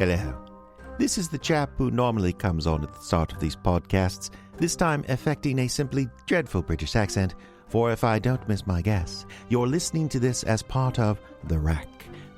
Hello. This is the chap who normally comes on at the start of these podcasts, this time affecting a simply dreadful British accent, for if I don't miss my guess, you're listening to this as part of The Rack,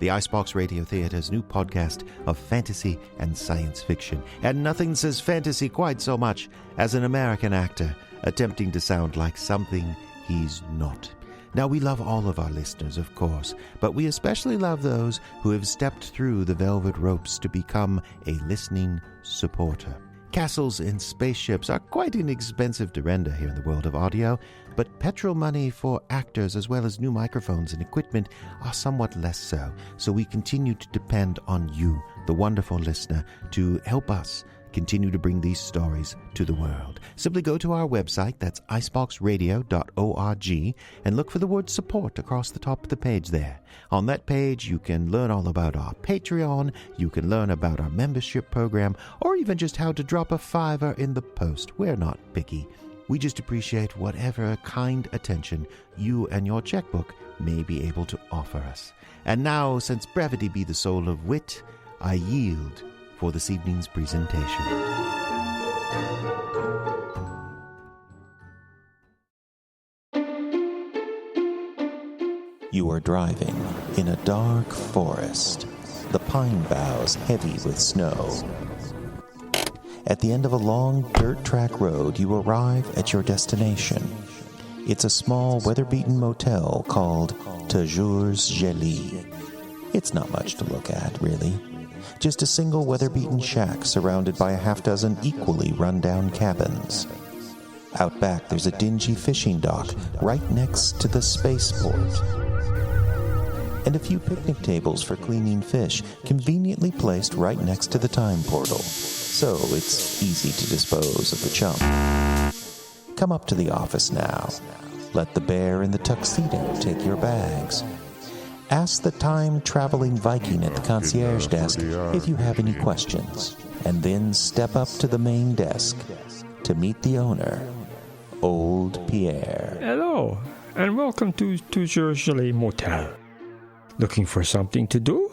the Icebox Radio Theatre's new podcast of fantasy and science fiction. And nothing says fantasy quite so much as an American actor attempting to sound like something he's not. Now, we love all of our listeners, of course, but we especially love those who have stepped through the velvet ropes to become a listening supporter. Castles and spaceships are quite inexpensive to render here in the world of audio, but petrol money for actors as well as new microphones and equipment are somewhat less so. So we continue to depend on you, the wonderful listener, to help us continue to bring these stories to the world. Simply go to our website, that's iceboxradio.org, and look for the word support across the top of the page there. On that page, you can learn all about our Patreon, you can learn about our membership program, or even just how to drop a $5 in the post. We're not picky. We just appreciate whatever kind attention you and your checkbook may be able to offer us. And now, since brevity be the soul of wit, I yield for this evening's presentation. You are driving in a dark forest, the pine boughs heavy with snow. At the end of a long dirt track road, you arrive at your destination. It's a small, weather-beaten motel called Toujours Gelée. It's not much to look at, really. Just a single weather-beaten shack surrounded by a half-dozen equally run-down cabins. Out back, there's a dingy fishing dock right next to the spaceport. And a few picnic tables for cleaning fish conveniently placed right next to the time portal. So it's easy to dispose of the chum. Come up to the office now. Let the bear in the tuxedo take your bags. Ask the time-traveling Viking at the concierge desk if you have any questions, and then step up to the main desk to meet the owner, Old Pierre. Hello, and welcome to Toujours Gelée Motel. Looking for something to do?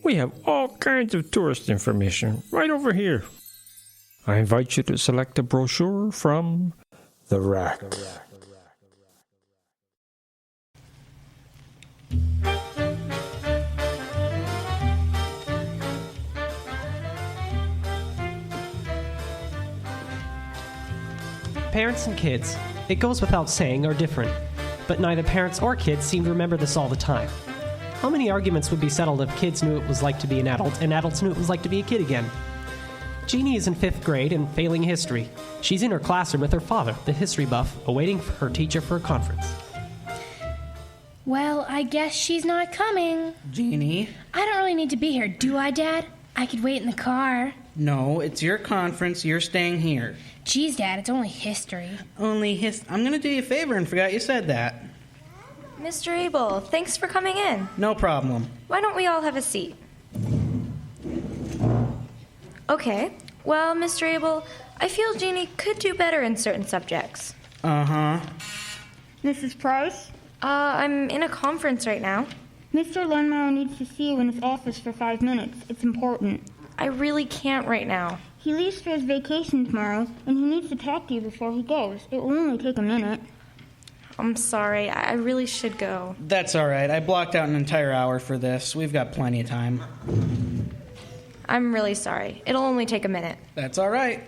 We have all kinds of tourist information right over here. I invite you to select a brochure from The Rack. Parents and kids, it goes without saying, are different. But neither parents or kids seem to remember this all the time. How many arguments would be settled if kids knew it was like to be an adult and adults knew it was like to be a kid again? Jeannie is in 5th grade and failing history. She's in her classroom with her father, the history buff, awaiting her teacher for a conference. Well, I guess she's not coming. Jeannie? I don't really need to be here, do I, Dad? I could wait in the car. No, it's your conference. You're staying here. Geez, Dad, it's only history. I'm going to do you a favor and forgot you said that. Mr. Abel, thanks for coming in. No problem. Why don't we all have a seat? Okay. Well, Mr. Abel, I feel Jeannie could do better in certain subjects. Uh-huh. Mrs. Price? I'm in a conference right now. Mr. Lenmauer needs to see you in his office for 5 minutes. It's important. I really can't right now. He leaves for his vacation tomorrow, and he needs to talk to you before he goes. It will only take a minute. I'm sorry. I really should go. That's all right. I blocked out an entire hour for this. We've got plenty of time. I'm really sorry. It'll only take a minute. That's all right.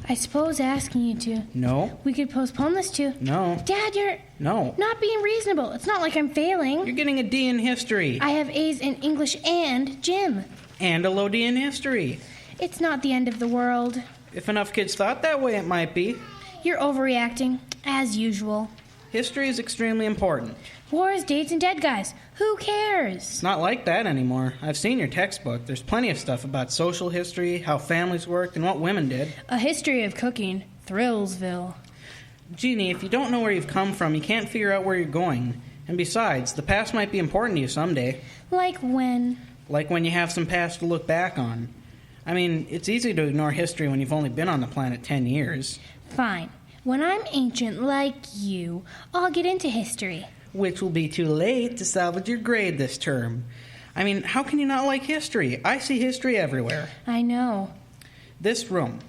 I suppose asking you to. No. We could postpone this to. No. Dad, you're No. not being reasonable. It's not like I'm failing. You're getting a D in history. I have A's in English and gym. And a low D in history. It's not the end of the world. If enough kids thought that way, it might be. You're overreacting, as usual. History is extremely important. Wars, dates, and dead guys. Who cares? It's not like that anymore. I've seen your textbook. There's plenty of stuff about social history, how families worked, and what women did. A history of cooking. Thrillsville. Jeannie, if you don't know where you've come from, you can't figure out where you're going. And besides, the past might be important to you someday. Like when? Like when you have some past to look back on. I mean, it's easy to ignore history when you've only been on the planet 10 years. Fine. When I'm ancient like you, I'll get into history. Which will be too late to salvage your grade this term. I mean, how can you not like history? I see history everywhere. I know. This room.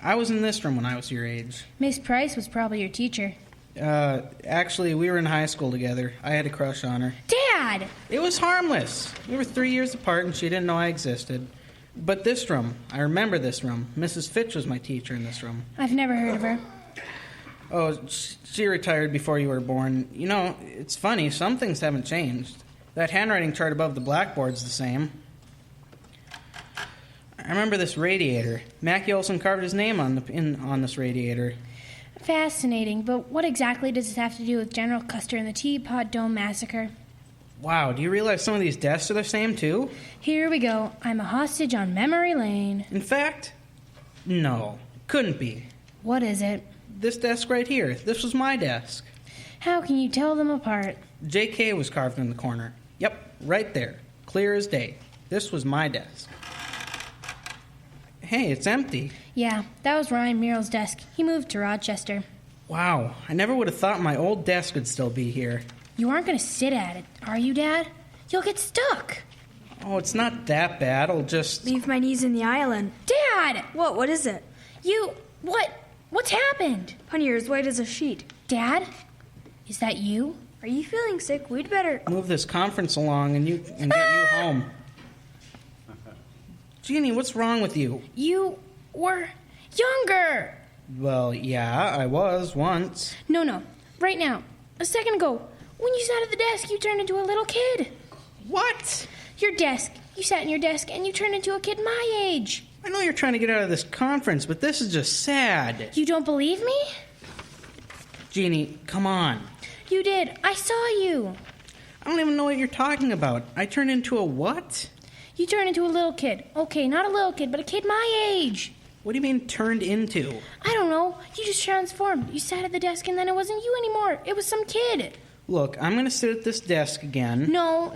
I was in this room when I was your age. Miss Price was probably your teacher. Actually, we were in high school together. I had a crush on her. Dad! It was harmless. We were 3 years apart and she didn't know I existed. But this room, I remember this room. Mrs. Fitch was my teacher in this room. I've never heard of her. Oh, she retired before you were born. You know, it's funny, some things haven't changed. That handwriting chart above the blackboard's the same. I remember this radiator. Mackie Olson carved his name on this radiator. Fascinating, but what exactly does this have to do with General Custer and the Teapot Dome Massacre? Wow, do you realize some of these desks are the same, too? Here we go. I'm a hostage on memory lane. In fact, no, couldn't be. What is it? This desk right here. This was my desk. How can you tell them apart? JK was carved in the corner. Yep, right there. Clear as day. This was my desk. Hey, it's empty. Yeah, that was Ryan Merrill's desk. He moved to Rochester. Wow, I never would have thought my old desk would still be here. You aren't going to sit at it, are you, Dad? You'll get stuck. Oh, it's not that bad. I'll just... Leave my knees in the island. Dad! What is it? What's happened? Honey, you're as white as a sheet. Dad? Is that you? Are you feeling sick? We'd better... Move this conference along and get you home. Jeannie, what's wrong with you? You were younger. Well, yeah, I was once. No. Right now. A second ago. When you sat at the desk, you turned into a little kid. What? Your desk. You sat in your desk and you turned into a kid my age. I know you're trying to get out of this conference, but this is just sad. You don't believe me? Jeannie, come on. You did. I saw you. I don't even know what you're talking about. I turned into a what? You turned into a little kid. Okay, not a little kid, but a kid my age. What do you mean turned into? I don't know. You just transformed. You sat at the desk and then it wasn't you anymore. It was some kid. Look, I'm going to sit at this desk again. No.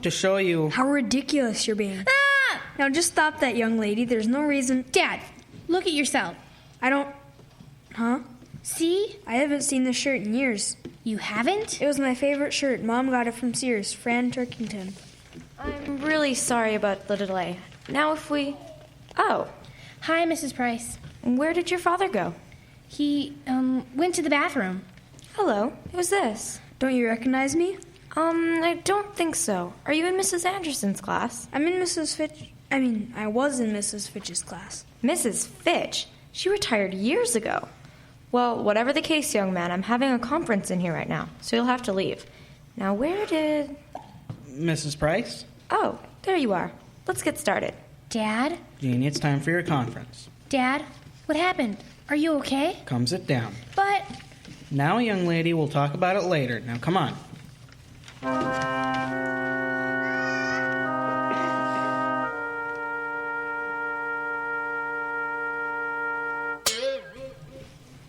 To show you... How ridiculous you're being. Ah! Now just stop that, young lady. There's no reason... Dad, look at yourself. I don't... Huh? See? I haven't seen this shirt in years. You haven't? It was my favorite shirt. Mom got it from Sears. Fran Turkington. I'm really sorry about the delay. Now if we... Oh, Hi, Mrs. Price. where did your father go? He, went to the bathroom. Hello, who's this? Don't you recognize me? I don't think so. Are you in Mrs. Anderson's class? I was in Mrs. Fitch's class. Mrs. Fitch? She retired years ago. Well, whatever the case, young man, I'm having a conference in here right now, so you'll have to leave. Now, where did... Mrs. Price? Oh, there you are. Let's get started. Dad? Jeannie, it's time for your conference. Dad? What happened? Are you okay? Come sit down. But... Now, young lady, we'll talk about it later. Now, come on.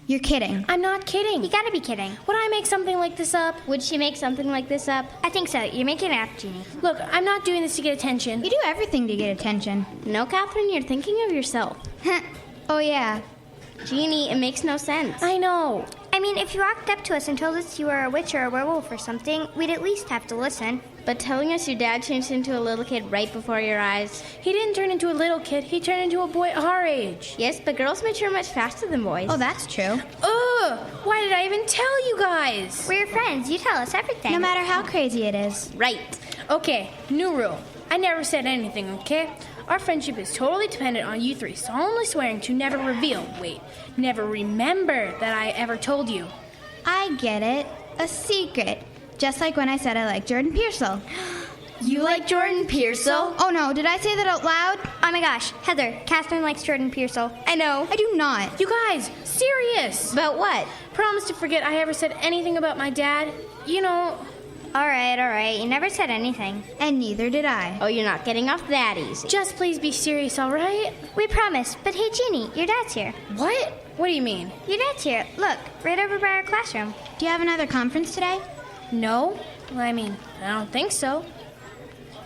You're kidding. I'm not kidding. You gotta be kidding. Would I make something like this up? Would she make something like this up? I think so. You're making it up, Jeannie. Look, I'm not doing this to get attention. You do everything to get attention. No, Catherine, you're thinking of yourself. Oh, yeah. Jeannie, it makes no sense. I know. I mean, if you walked up to us and told us you were a witch or a werewolf or something, we'd at least have to listen. But telling us your dad changed into a little kid right before your eyes. He didn't turn into a little kid. He turned into a boy our age. Yes, but girls mature much faster than boys. Oh, that's true. Ugh! Why did I even tell you guys? We're your friends. You tell us everything. No matter how crazy it is. Right. Okay, new rule. I never said anything, okay? Our friendship is totally dependent on you three solemnly swearing to never never remember that I ever told you. I get it. A secret. Just like when I said I like Jordan Pearsall. You like Jordan Pearsall? Oh no, did I say that out loud? Oh my gosh, Heather, Catherine likes Jordan Pearsall. I know. I do not. You guys, serious! About what? Promise to forget I ever said anything about my dad. You know... All right. You never said anything. And neither did I. Oh, you're not getting off that easy. Just please be serious, all right? We promise. But hey, Jeannie, your dad's here. What? What do you mean? Your dad's here. Look, right over by our classroom. Do you have another conference today? No. Well, I don't think so.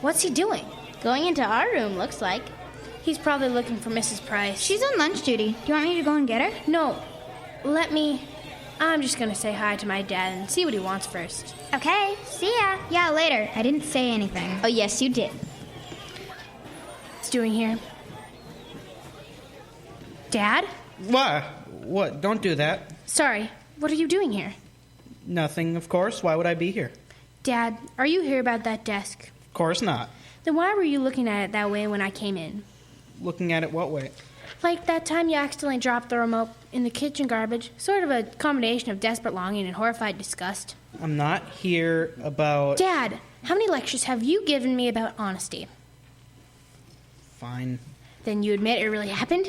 What's he doing? Going into our room, looks like. He's probably looking for Mrs. Price. She's on lunch duty. Do you want me to go and get her? No. Let me I'm just gonna say hi to my dad and see what he wants first. Okay, see ya. Yeah, later. I didn't say anything. Oh, yes, you did. What's doing here? Dad? What? What? Don't do that. Sorry, what are you doing here? Nothing, of course. Why would I be here? Dad, are you here about that desk? Of course not. Then why were you looking at it that way when I came in? Looking at it what way? Like that time you accidentally dropped the remote in the kitchen garbage. Sort of a combination of desperate longing and horrified disgust. I'm not here about... Dad, how many lectures have you given me about honesty? Fine. Then you admit it really happened?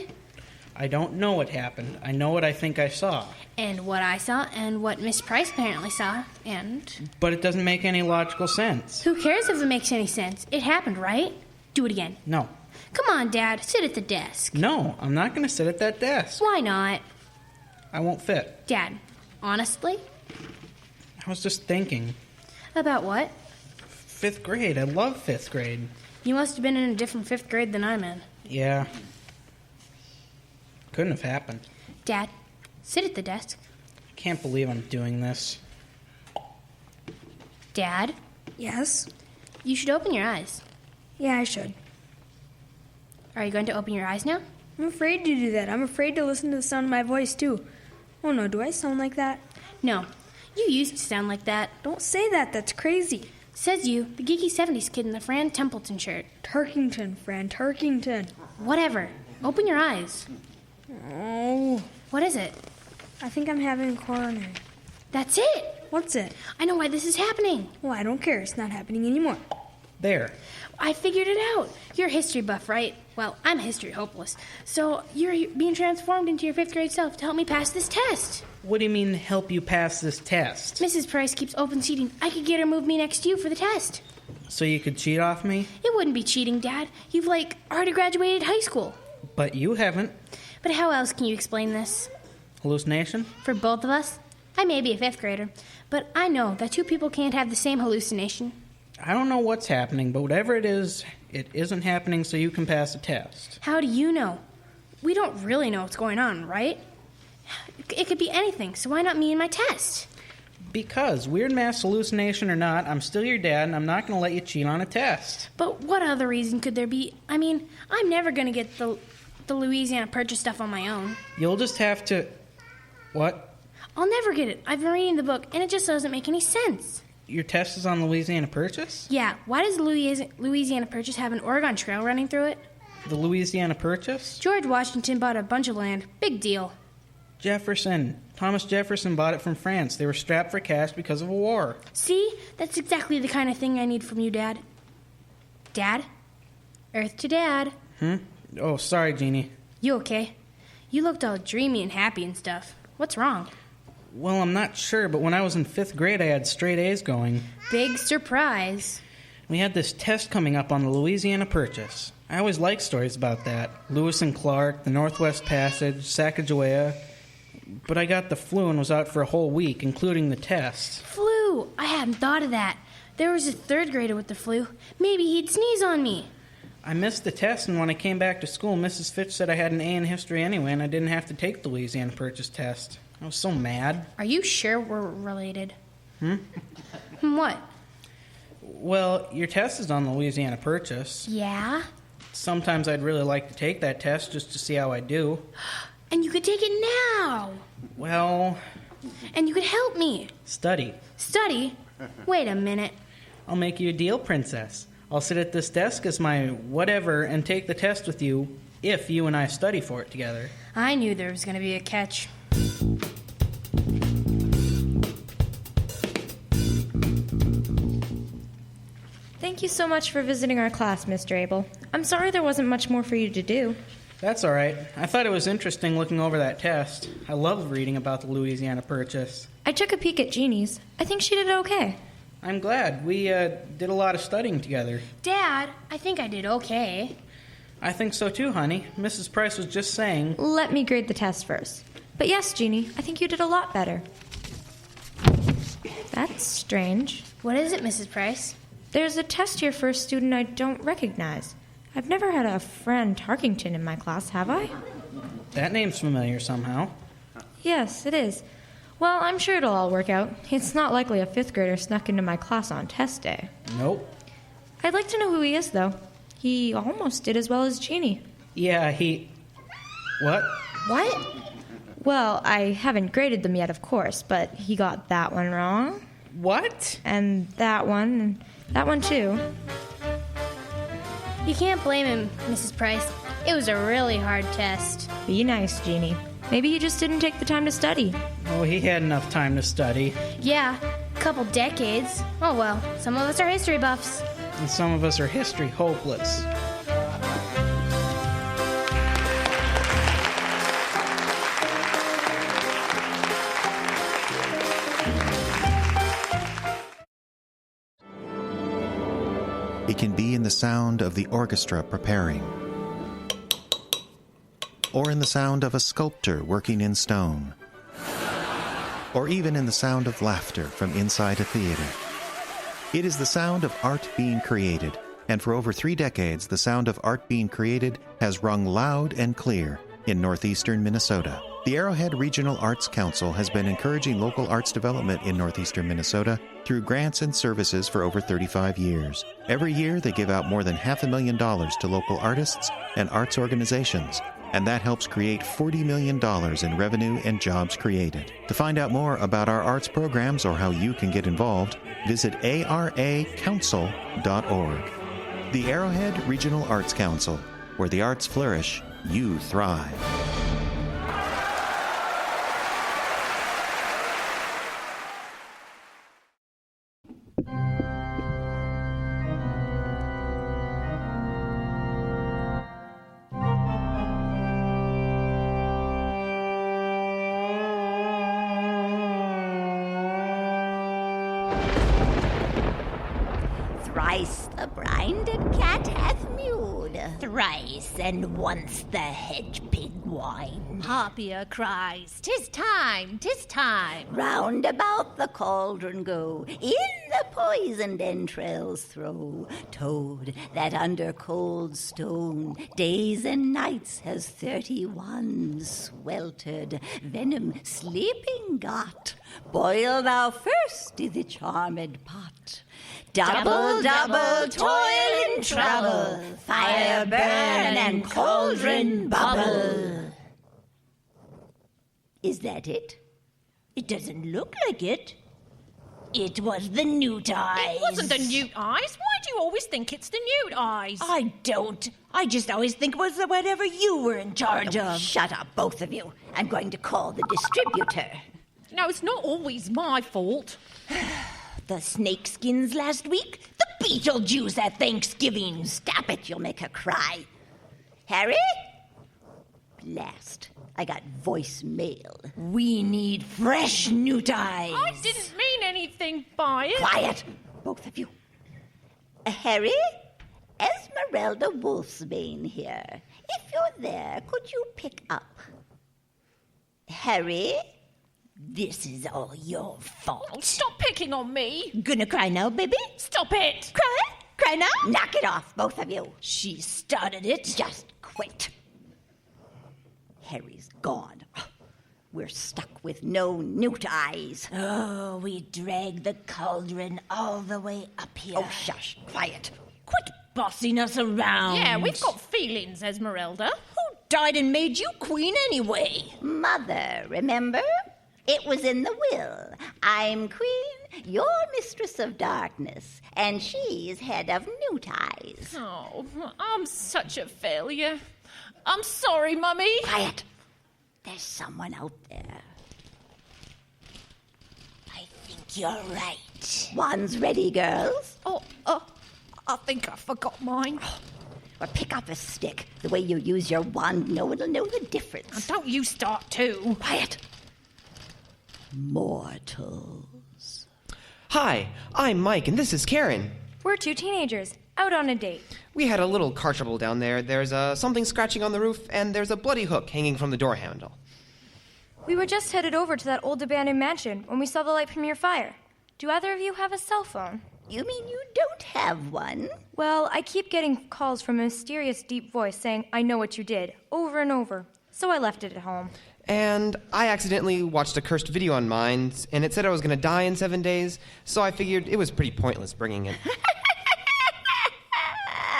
I don't know what happened. I know what I think I saw. And what I saw, and what Miss Price apparently saw, and... But it doesn't make any logical sense. Who cares if it makes any sense? It happened, right? Do it again. No. Come on, Dad. Sit at the desk. No, I'm not going to sit at that desk. Why not? I won't fit. Dad, honestly? I was just thinking. About what? 5th grade. I love 5th grade. You must have been in a different 5th grade than I'm in. Yeah. Couldn't have happened. Dad, sit at the desk. I can't believe I'm doing this. Dad, Yes? you should open your eyes. Yeah, I should. Are you going to open your eyes now? I'm afraid to do that. I'm afraid to listen to the sound of my voice, too. Oh, no, do I sound like that? No. You used to sound like that. Don't say that. That's crazy. Says you, the geeky 70s kid in the Fran Templeton shirt. Turkington, Fran, Turkington. Whatever. Open your eyes. Oh, What is it? I think I'm having a coronary. That's it. What's it? I know why this is happening. Well, I don't care. It's not happening anymore. There. I figured it out. You're a history buff, right? Well, I'm history hopeless. So you're being transformed into your 5th grade self to help me pass this test. What do you mean help you pass this test? Mrs. Price keeps open seating. I could get her move me next to you for the test. So you could cheat off me? It wouldn't be cheating, Dad. You've, already graduated high school. But you haven't. But how else can you explain this? Hallucination? For both of us? I may be a 5th grader, but I know that two people can't have the same hallucination. I don't know what's happening, but whatever it isn't happening so you can pass the test. How do you know? We don't really know what's going on, right? It could be anything, so why not me and my test? Because, weird mass hallucination or not, I'm still your dad and I'm not going to let you cheat on a test. But what other reason could there be? I mean, I'm never going to get the Louisiana Purchase stuff on my own. You'll just have to... What? I'll never get it. I've been reading the book, and it just doesn't make any sense. Your test is on Louisiana Purchase? Yeah, why does the Louisiana Purchase have an Oregon Trail running through it? The Louisiana Purchase? George Washington bought a bunch of land. Big deal. Jefferson. Thomas Jefferson bought it from France. They were strapped for cash because of a war. See? That's exactly the kind of thing I need from you, Dad. Dad? Earth to Dad. Oh, sorry, Jeannie. You okay? You looked all dreamy and happy and stuff. What's wrong? Well, I'm not sure, but when I was in 5th grade, I had straight A's going. Big surprise. We had this test coming up on the Louisiana Purchase. I always liked stories about that. Lewis and Clark, the Northwest Passage, Sacagawea. But I got the flu and was out for a whole week, including the test. Flu! I hadn't thought of that. There was a 3rd grader with the flu. Maybe he'd sneeze on me. I missed the test, and when I came back to school, Mrs. Fitch said I had an A in history anyway, and I didn't have to take the Louisiana Purchase test. I was so mad. Are you sure we're related? What? Well, your test is on the Louisiana Purchase. Yeah? Sometimes I'd really like to take that test just to see how I do. And you could take it now. Well... And you could help me. Study. Study? Wait a minute. I'll make you a deal, Princess. I'll sit at this desk as my whatever and take the test with you if you and I study for it together. I knew there was going to be a catch. Thank you so much for visiting our class, Mr. Abel. I'm sorry there wasn't much more for you to do. That's all right. I thought it was interesting looking over that test. I love reading about the Louisiana Purchase. I took a peek at Jeannie's. I think she did okay. I'm glad. We did a lot of studying together. Dad, I think I did okay. I think so too, honey. Mrs. Price was just saying... Let me grade the test first. But yes, Jeannie, I think you did a lot better. That's strange. What is it, Mrs. Price? There's a test here for a student I don't recognize. I've never had a friend Tarkington in my class, have I? That name's familiar somehow. Yes, it is. Well, I'm sure it'll all work out. It's not likely a 5th grader snuck into my class on test day. Nope. I'd like to know who he is, though. He almost did as well as Jeannie. Yeah, What? What? Well, I haven't graded them yet, of course, but he got that one wrong. What? And that one too. You can't blame him, Mrs. Price. It was a really hard test. Be nice, Jeannie. Maybe he just didn't take the time to study. Oh, he had enough time to study. Yeah, a couple decades. Oh well, some of us are history buffs. And some of us are history hopeless. It can be in the sound of the orchestra preparing, or in the sound of a sculptor working in stone, or even in the sound of laughter from inside a theater. It is the sound of art being created, and for over 3 decades, the sound of art being created has rung loud and clear in northeastern Minnesota. The Arrowhead Regional Arts Council has been encouraging local arts development in northeastern Minnesota through grants and services for over 35 years. Every year, they give out more than $500,000 to local artists and arts organizations, and that helps create $40 million in revenue and jobs created. To find out more about our arts programs or how you can get involved, visit aracouncil.org. The Arrowhead Regional Arts Council, where the arts flourish, you thrive. Thrice the brinded cat hath mewed, thrice and once the hedge pig whined. Harpier cries, "'Tis time, 'tis time!" Round about the cauldron go, in the poisoned entrails throw. Toad, that under cold stone days and nights has 31 sweltered, venom sleeping got. Boil thou first i' the charmed pot. Double, double, toil and trouble, fire burn and cauldron bubble. Is that it? It doesn't look like it. It was the newt eyes. It wasn't the newt eyes. Why do you always think it's the newt eyes? I don't. I just always think it was whatever you were in charge of. Shut up, both of you. I'm going to call the distributor. No, it's not always my fault. The snakeskins last week, the Beetlejuice at Thanksgiving. Stop it, you'll make her cry. Harry? Blast. I got voicemail. We need fresh newt eyes. I didn't mean anything by it. Quiet, both of you. Harry? Esmeralda Wolfsbane here. If you're there, could you pick up? Harry? This is all your fault. Oh, stop picking on me. Gonna cry now, baby? Stop it. Cry? Cry now? Knock it off, both of you. She started it. Just quit. Harry's gone. We're stuck with no newt eyes. Oh, we dragged the cauldron all the way up here. Oh, shush. Quiet. Quit bossing us around. Yeah, we've got feelings, Esmeralda. Who died and made you queen anyway? Mother, remember? It was in the will. I'm queen, you're mistress of darkness, and she's head of newt eyes. Oh, I'm such a failure. I'm sorry, Mummy. Quiet. There's someone out there. I think you're right. Wands ready, girls? I think I forgot mine. Or pick up a stick. The way you use your wand, no one will know the difference. Don't you start too. Quiet. Mortals. Hi, I'm Mike, and this is Karen. We're 2 teenagers, out on a date. We had a little car trouble down there. There's something scratching on the roof, and there's a bloody hook hanging from the door handle. We were just headed over to that old abandoned mansion when we saw the light from your fire. Do either of you have a cell phone? You mean you don't have one? Well, I keep getting calls from a mysterious deep voice saying, "I know what you did," over and over. So I left it at home. And I accidentally watched a cursed video on mine, and it said I was going to die in 7 days, so I figured it was pretty pointless bringing it.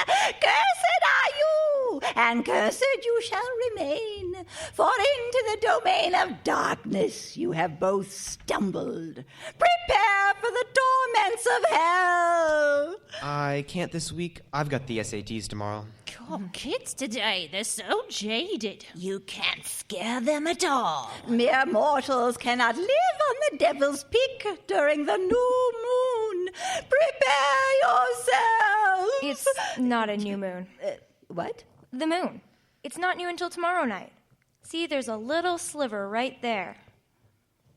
Cursed are you, and cursed you shall remain. For into the domain of darkness you have both stumbled. Prepare for the torments of hell. I can't this week. I've got the SATs tomorrow. God, kids today, they're so jaded. You can't scare them at all. Mere mortals cannot live on the Devil's Peak during the new moon. Prepare yourselves. It's not a new moon. What? The moon. It's not new until tomorrow night. See, there's a little sliver right there.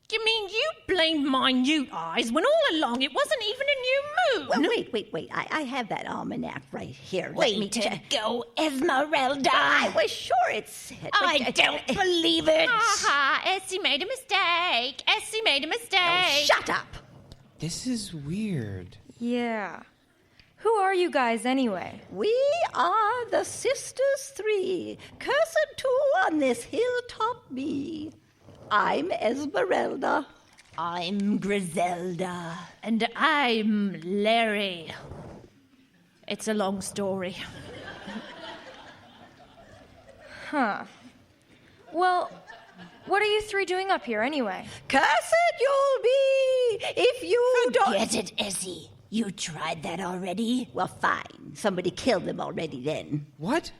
You mean you blamed my minute eyes when all along it wasn't even a new moon? Well, wait. I have that almanac right here. Way Let me to check. go, Esmeralda. I was sure it said. I don't believe it. Essie made a mistake. Essie made a mistake. Oh, shut up. This is weird. Yeah. Who are you guys anyway? We are the Sisters Three, cursed two on this hilltop be. I'm Esmeralda. I'm Griselda. And I'm Larry. It's a long story. Huh. Well, what are you three doing up here anyway? Cursed you'll be if you don't... Forget it, Essie. You tried that already? Well, fine. Somebody killed them already then. What?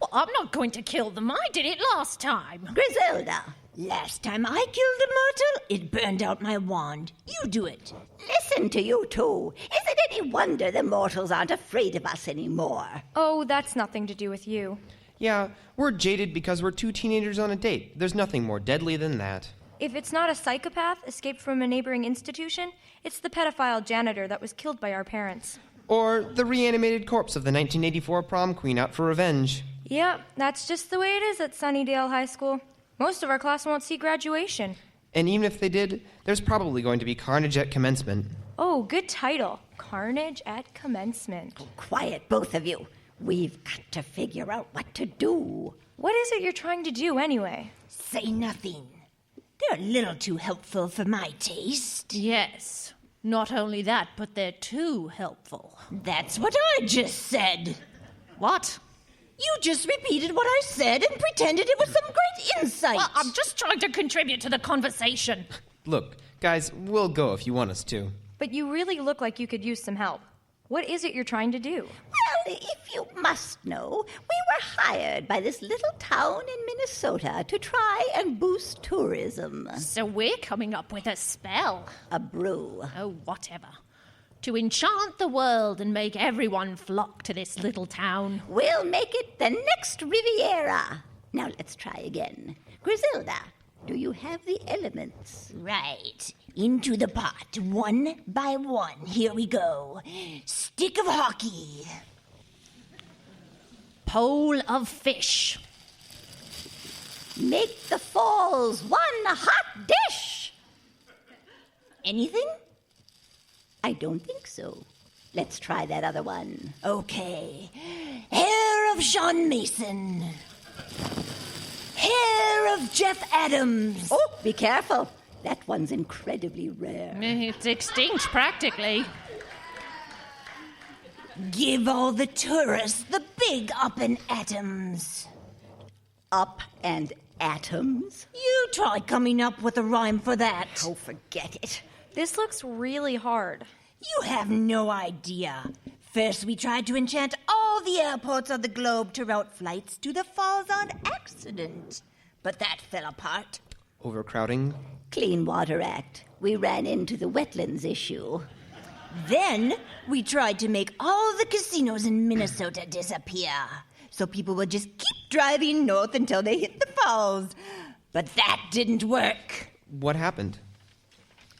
Well, I'm not going to kill them. I did it last time. Griselda. Last time I killed a mortal, it burned out my wand. You do it. Listen to you two. Is it any wonder the mortals aren't afraid of us anymore? Oh, that's nothing to do with you. Yeah, we're jaded because we're two teenagers on a date. There's nothing more deadly than that. If it's not a psychopath escaped from a neighboring institution, it's the pedophile janitor that was killed by our parents. Or the reanimated corpse of the 1984 prom queen out for revenge. Yep, that's just the way it is at Sunnydale High School. Most of our class won't see graduation. And even if they did, there's probably going to be carnage at commencement. Oh, good title. Carnage at Commencement. Oh, quiet, both of you. We've got to figure out what to do. What is it you're trying to do anyway? Say nothing. They're a little too helpful for my taste. Yes. Not only that, but they're too helpful. That's what I just said. What? You just repeated what I said and pretended it was some great insight. Well, I'm just trying to contribute to the conversation. Look, guys, we'll go if you want us to. But you really look like you could use some help. What is it you're trying to do? Well, if you must know, we were hired by this little town in Minnesota to try and boost tourism. So we're coming up with a spell. A brew. Oh, whatever. To enchant the world and make everyone flock to this little town. We'll make it the next Riviera. Now let's try again. Griselda, do you have the elements? Right. Into the pot, one by one. Here we go. Stick of hockey. Pole of fish. Make the falls one hot dish. Anything? I don't think so. Let's try that other one. Okay. Hair of Sean Mason. Hair of Jeff Adams. Oh, be careful. That one's incredibly rare. It's extinct, practically. Give all the tourists the big up and atoms. Up and atoms? You try coming up with a rhyme for that. Oh, forget it. This looks really hard. You have no idea. First, we tried to enchant all the airports of the globe to route flights to the falls on accident. But that fell apart. Overcrowding? Clean Water Act. We ran into the wetlands issue. Then, we tried to make all the casinos in Minnesota disappear. So people would just keep driving north until they hit the falls. But that didn't work. What happened?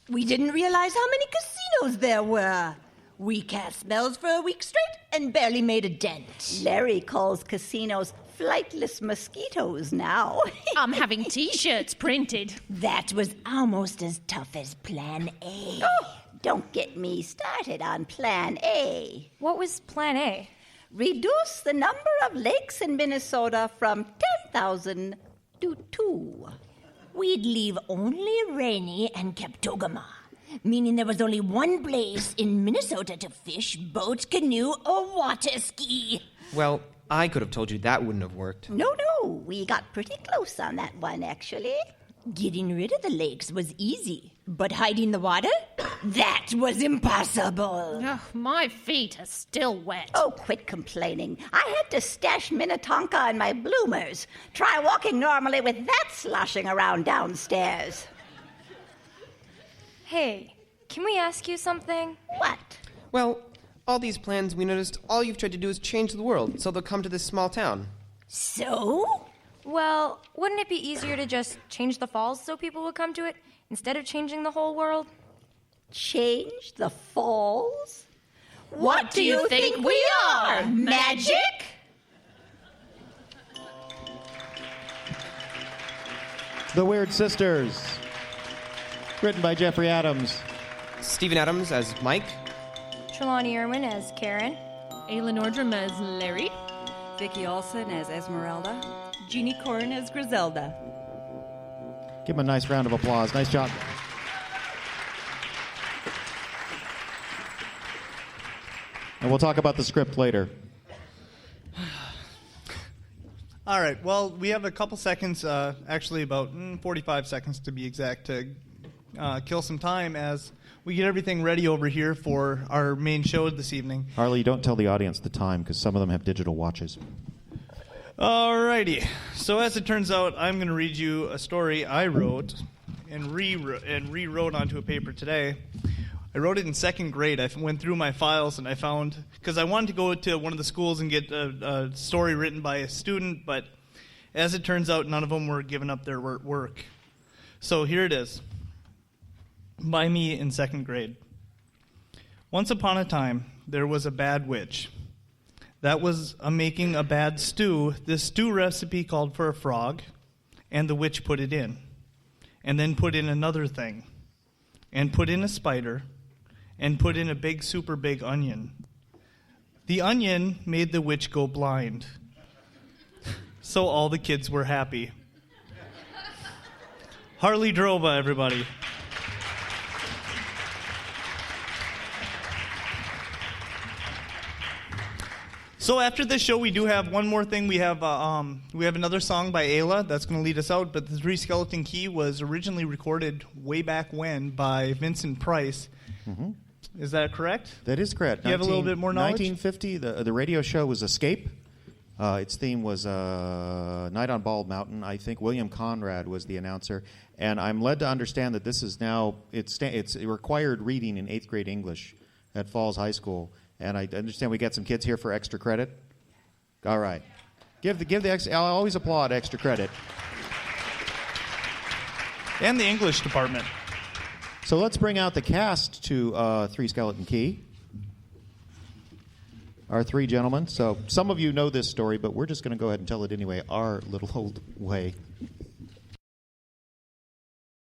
We didn't realize how many casinos there were. We cast spells for a week straight and barely made a dent. Larry calls casinos flightless mosquitoes now. I'm having T-shirts printed. That was almost as tough as Plan A. Oh, don't get me started on Plan A. What was Plan A? Reduce the number of lakes in Minnesota from 10,000 to 2. we'd leave only Rainy and Keptogama, meaning there was only one place in Minnesota to fish, boat, canoe, or water ski. Well, I could have told you that wouldn't have worked. No, we got pretty close on that one, actually. Getting rid of the lakes was easy, but hiding the water? That was impossible. Ugh, my feet are still wet. Oh, quit complaining. I had to stash Minnetonka in my bloomers. Try walking normally with that sloshing around downstairs. Hey, can we ask you something? What? Well, all these plans, we noticed all you've tried to do is change the world, so they'll come to this small town. So? Well, wouldn't it be easier to just change the falls so people would come to it instead of changing the whole world? Change the falls? What do you think we are? Magic? The Weird Sisters. Written by Jeffrey Adams. Stephen Adams as Mike. Trelawney Irwin as Karen. Ayla Nordrum as Larry. Vicki Olsen as Esmeralda. Jeannie Corrin as Griselda. Give him a nice round of applause. Nice job. And we'll talk about the script later. All right. Well, we have a couple seconds, actually about 45 seconds to be exact, to kill some time as we get everything ready over here for our main show this evening. Harley, don't tell the audience the time because some of them have digital watches. Alrighty. So as it turns out, I'm going to read you a story I wrote and rewrote onto a paper today. I wrote it in second grade. I went through my files and I found, because I wanted to go to one of the schools and get a story written by a student, but as it turns out, none of them were giving up their work. So here it is. By me in second grade. Once upon a time, there was a bad witch. That was making a bad stew. This stew recipe called for a frog, and the witch put it in. And then put in another thing. And put in a spider. And put in a big, super big onion. The onion made the witch go blind. So all the kids were happy. Harley Droba, everybody. So after this show, we do have one more thing. We have another song by Ayla that's going to lead us out. But the Three Skeleton Key was originally recorded way back when by Vincent Price. Mm-hmm. Is that correct? That is correct. Do you have a little bit more knowledge? 1950, the radio show was Escape. Its theme was Night on Bald Mountain. I think William Conrad was the announcer. And I'm led to understand that this is now, it's required reading in 8th grade English at Falls High School. And I understand we got some kids here for extra credit. All right. Give the extra, I'll always applaud extra credit. And the English department. So let's bring out the cast to Three Skeleton Key. Our three gentlemen. So some of you know this story, but we're just going to go ahead and tell it anyway, our little old way.